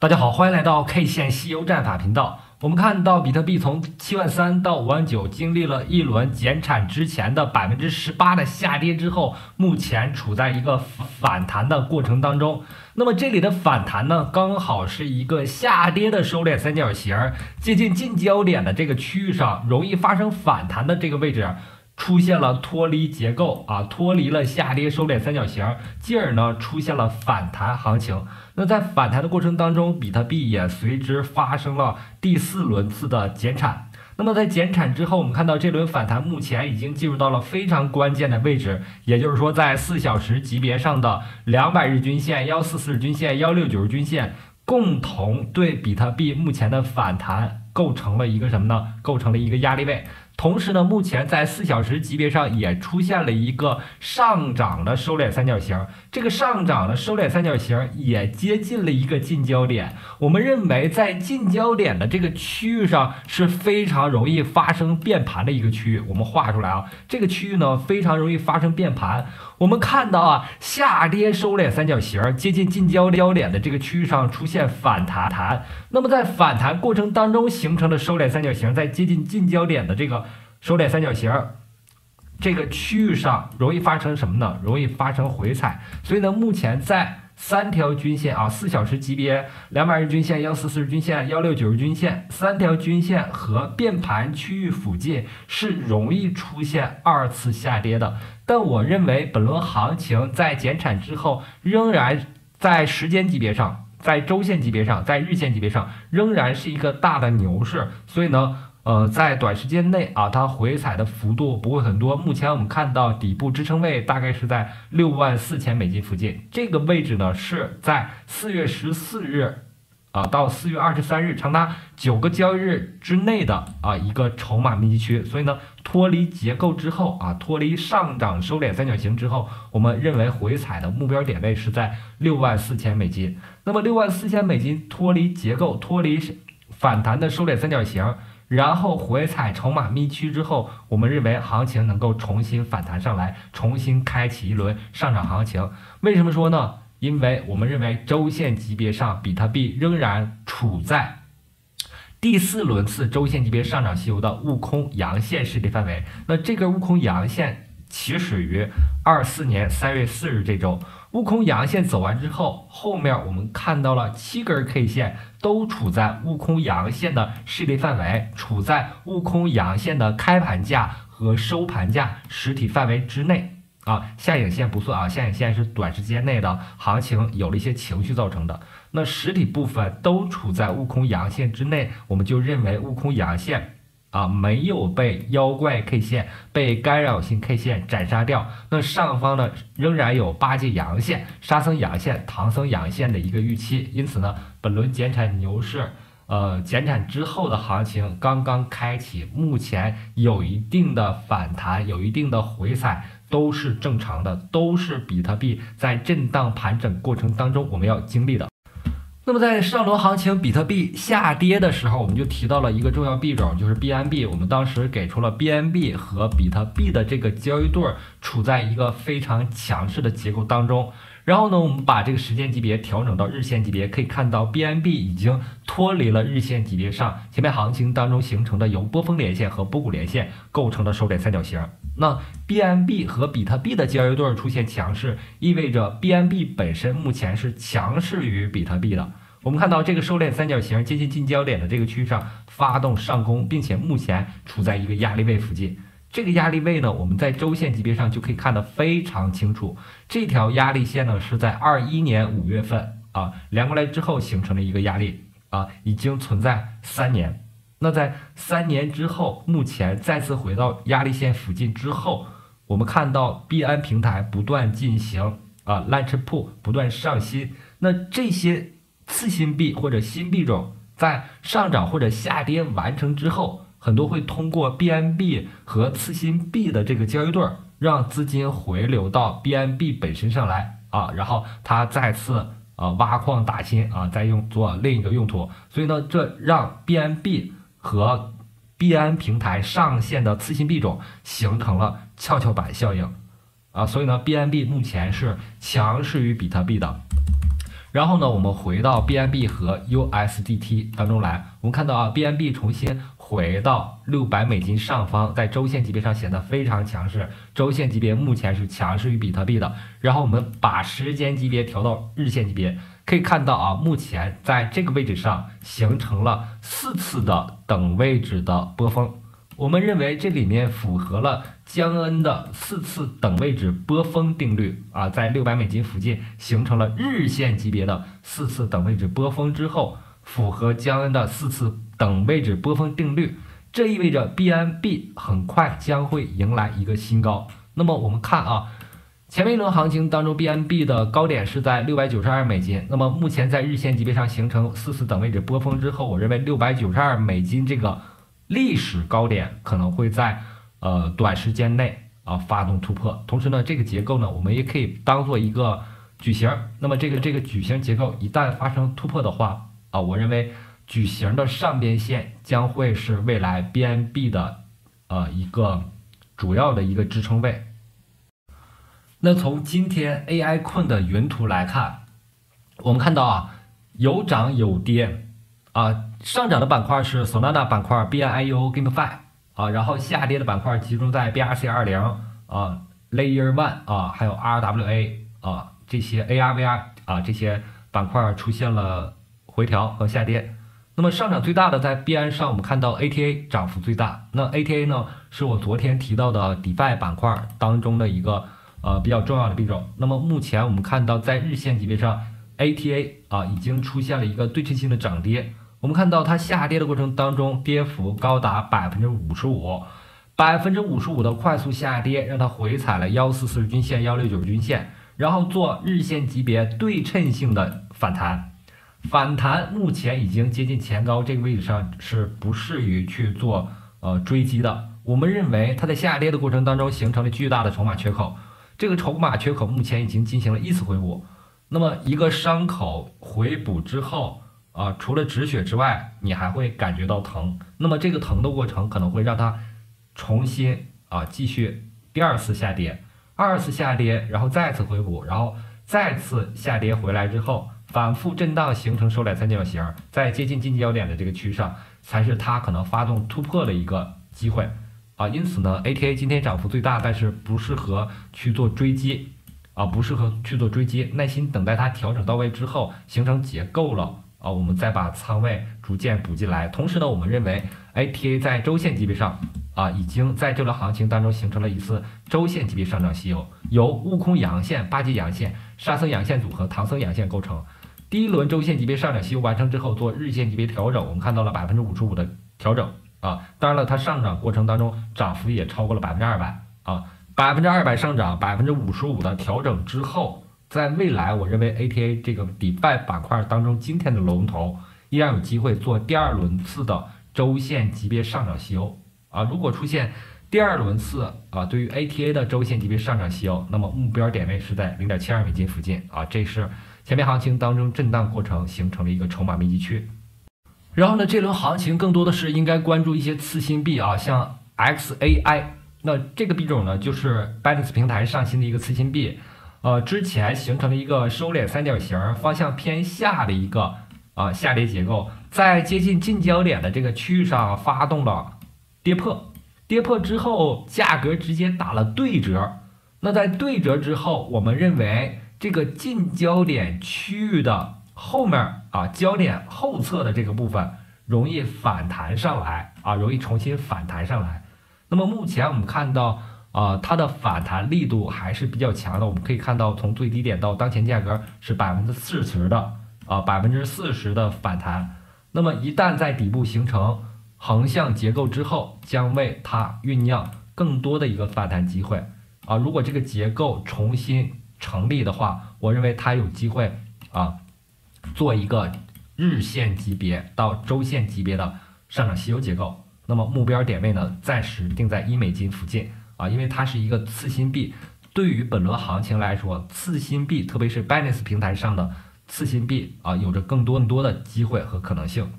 大家好，欢迎来到 K 线西游战法频道。我们看到比特币从73000到59000，经历了一轮减产之前的18%的下跌之后，目前处在一个反弹的过程当中。那么这里的反弹呢，刚好是一个下跌的收敛三角形，接近近焦点的这个区域上，容易发生反弹的这个位置。出现了脱离结构脱离了下跌收敛三角形，进而呢出现了反弹行情。那在反弹的过程当中，比特币也随之发生了第4轮次的减产。那么在减产之后，我们看到这轮反弹目前已经进入到了非常关键的位置，也就是说在4小时级别上的200日均线、144日均线、169日均线共同对比特币目前的反弹构成了一个什么呢？构成了一个压力位。同时呢，目前在4小时级别上也出现了一个上涨的收敛三角形，这个上涨的收敛三角形也接近了一个近焦点。我们认为在近焦点的这个区域上是非常容易发生变盘的一个区域。我们画出来这个区域呢非常容易发生变盘。我们看到下跌收敛三角形接近近焦点的这个区域上出现反弹，那么在反弹过程当中形成的收敛三角形，在接近近焦点的这个收敛三角形这个区域上容易发生什么呢？容易发生回踩。所以呢，目前在3条均线4小时级别、200日均线、144日均线、169日均线3条均线和变盘区域附近是容易出现2次下跌的。但我认为本轮行情在减产之后，仍然在时间级别上、在周线级别上、在日线级别上仍然是一个大的牛市。所以呢，在短时间内它回踩的幅度不会很多。目前我们看到底部支撑位大概是在64000美金附近，这个位置呢是在4月14日到4月23日长达9个交易日之内的一个筹码密集区。所以呢，脱离结构之后脱离上涨收敛三角形之后，我们认为回踩的目标点位是在64000美金。那么64000美金脱离结构、脱离反弹的收敛三角形，然后回踩筹码密区之后，我们认为行情能够重新反弹上来，重新开启一轮上涨行情。为什么说呢？因为我们认为周线级别上比特币仍然处在第4轮次周线级别上涨西游的悟空阳线势力范围。那这根悟空阳线起始于24年3月4日这周，悟空阳线走完之后，后面我们看到了7根 K 线都处在悟空阳线的势力范围，处在悟空阳线的开盘价和收盘价实体范围之内下影线不算下影线是短时间内的行情有了一些情绪造成的。那实体部分都处在悟空阳线之内，我们就认为悟空阳线没有被妖怪 K 线、被干扰性 K 线斩杀掉。那上方呢仍然有8阶阳线、沙僧阳线、唐僧阳线的一个预期。因此呢，本轮减产牛市减产之后的行情刚刚开启，目前有一定的反弹，有一定的回踩，都是正常的，都是比特币在震荡盘整过程当中我们要经历的。那么在上轮行情比特币下跌的时候，我们就提到了一个重要币种，就是 BNB。我们当时给出了 BNB 和比特币的这个交易对处在一个非常强势的结构当中。然后呢，我们把这个时间级别调整到日线级别，可以看到 BNB 已经脱离了日线级别上前面行情当中形成的由波峰连线和波谷连线构成的收敛三角形。那 BNB 和比特币的交易对出现强势，意味着 BNB 本身目前是强势于比特币的。我们看到这个收敛三角形接近近焦点的这个区域上发动上攻，并且目前处在一个压力位附近。这个压力位呢，我们在周线级别上就可以看得非常清楚。这条压力线呢是在21年5月份连过来之后形成了一个压力已经存在3年。那在3年之后，目前再次回到压力线附近之后，我们看到币安平台不断进行launch pool 不断上新。那这些次新币或者新币种在上涨或者下跌完成之后，很多会通过 BNB 和次新币的这个交易对让资金回流到 BNB 本身上来然后它再次挖矿打新再做另一个用途。所以呢，这让 BNB 和币安平台上线的次新币种形成了跷跷板效应所以呢 BNB 目前是强势于比特币的。然后呢，我们回到 BNB 和 USDT 当中来，我们看到啊，BNB 重新回到$600上方，在周线级别上显得非常强势，周线级别目前是强势于比特币的。然后我们把时间级别调到日线级别，可以看到啊，目前在这个位置上形成了4次的等位置的波峰。我们认为这里面符合了江恩的4次等位置波峰定律啊，在$600附近形成了日线级别的4次等位置波峰之后，符合江恩的4次等位置波峰定律，这意味着 BNB 很快将会迎来一个新高。那么我们看啊，前面一轮行情当中 BNB 的高点是在$692，那么目前在日线级别上形成4次等位置波峰之后，我认为$692这个历史高点可能会在短时间内发动突破。同时呢，这个结构呢，我们也可以当做一个矩形。那么这个矩形结构一旦发生突破的话我认为矩形的上边线将会是未来 BNB 的一个主要的一个支撑位。那从今天 AI 困的云图来看，我们看到啊，有涨有跌上涨的板块是 Solana 板块、BNIO、GameFi 然后下跌的板块集中在 BRC20 Layer One 还有 RWA 这些 ARVR 这些板块出现了回调和下跌。那么上涨最大的在币安上，我们看到 ATA 涨幅最大。那 ATA 呢，是我昨天提到的 DeFi 板块当中的一个比较重要的币种。那么目前我们看到在日线级别上 ATA 已经出现了一个对称性的涨跌。我们看到它下跌的过程当中，跌幅高达55%，55%的快速下跌，让它回踩了144均线、169均线，然后做日线级别对称性的反弹。反弹目前已经接近前高，这个位置上是不适于去做追击的。我们认为它在下跌的过程当中形成了巨大的筹码缺口，这个筹码缺口目前已经进行了1次回补。那么一个伤口回补之后除了止血之外，你还会感觉到疼。那么这个疼的过程可能会让它重新继续第2次下跌，2次下跌，然后再次回补，然后再次下跌回来之后，反复震荡形成收敛三角形，在接近近焦点的这个区域上，才是它可能发动突破的一个机会因此呢 ，ATA 今天涨幅最大，但是不适合去做追击不适合去做追击，耐心等待它调整到位之后，形成结构了我们再把仓位逐渐补进来。同时呢，我们认为 ATA 在周线级别上已经在这轮行情当中形成了一次周线级别上涨吸筹，由悟空阳线、八节阳线、沙僧阳线组合、唐僧阳线构成。第一轮周线级别上涨吸筹完成之后，做日线级别调整，我们看到了55%的调整当然了，它上涨过程当中涨幅也超过了200%200上涨55%的调整之后，在未来我认为 ATA 这个DeFi 板块当中今天的龙头依然有机会做第2轮次的周线级别上涨吸筹如果出现第2轮次对于 ATA 的周线级别上涨吸筹，那么目标点位是在$0.72附近这是前面行情当中震荡过程形成了一个筹码密集区。然后呢，这轮行情更多的是应该关注一些次新币像 XAI， 那这个币种呢，就是 Binance 平台上新的一个次新币，之前形成了一个收敛三角形，方向偏下的一个下跌结构，在接近近焦点的这个区域上发动了跌破之后，价格直接打了对折。那在对折之后，我们认为这个近焦点区域的后面焦点后侧的这个部分容易反弹上来容易重新反弹上来。那么目前我们看到它的反弹力度还是比较强的。我们可以看到，从最低点到当前价格是40%的40%的反弹。那么一旦在底部形成横向结构之后，将为它酝酿更多的一个反弹机会如果这个结构重新成立的话，我认为它有机会做一个日线级别到周线级别的上涨吸筹结构。那么目标点位呢，暂时定在$1附近因为它是一个次新币。对于本轮行情来说，次新币特别是 Binance 平台上的次新币有着更多的机会和可能性。